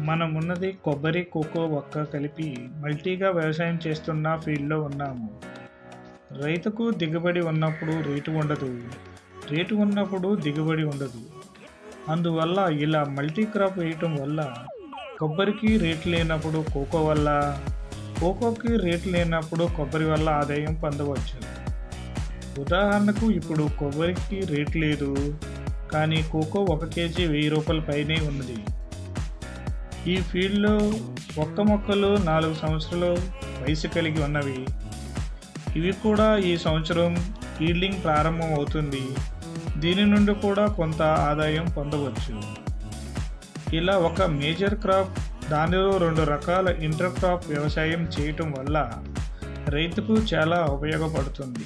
మనమున్నది కొబ్బరి, కోకో, వక్క కలిపి మల్టీగా వ్యవసాయం చేస్తున్న ఫీల్డ్‌లో ఉన్నాము. రైతుకు దిగుబడి ఉన్నప్పుడు రేటు ఉండదు. రేటు ఉన్నప్పుడు దిగుబడి ఉండదు. అందువల్ల ఇలా మల్టీ క్రాప్ వేయటం వల్ల కొబ్బరికి రేటు లేనప్పుడు కోకో వల్ల, కోకోకి రేటు లేనప్పుడు కొబ్బరి వల్ల ఆదాయం పొందవచ్చు. ఉదాహరణకు ఇప్పుడు కొబ్బరికి రేటు లేదు, కానీ కోకో 1 కేజీ ₹1000 పైనే ఉన్నది. ఈ ఫీల్డ్‌లో ఒక్క మొక్కలు 4 సంవత్సరాలు వయసు కలిగి ఉన్నవి. ఇవి కూడా ఈ సంవత్సరం ఈల్డింగ్ ప్రారంభం అవుతుంది. దీని నుండి కూడా కొంత ఆదాయం పొందవచ్చు. ఇలా ఒక మేజర్ క్రాప్, దానిలో 2 రకాల ఇంటర్ క్రాప్ వ్యవసాయం చేయటం వల్ల రైతుకు చాలా ఉపయోగపడుతుంది.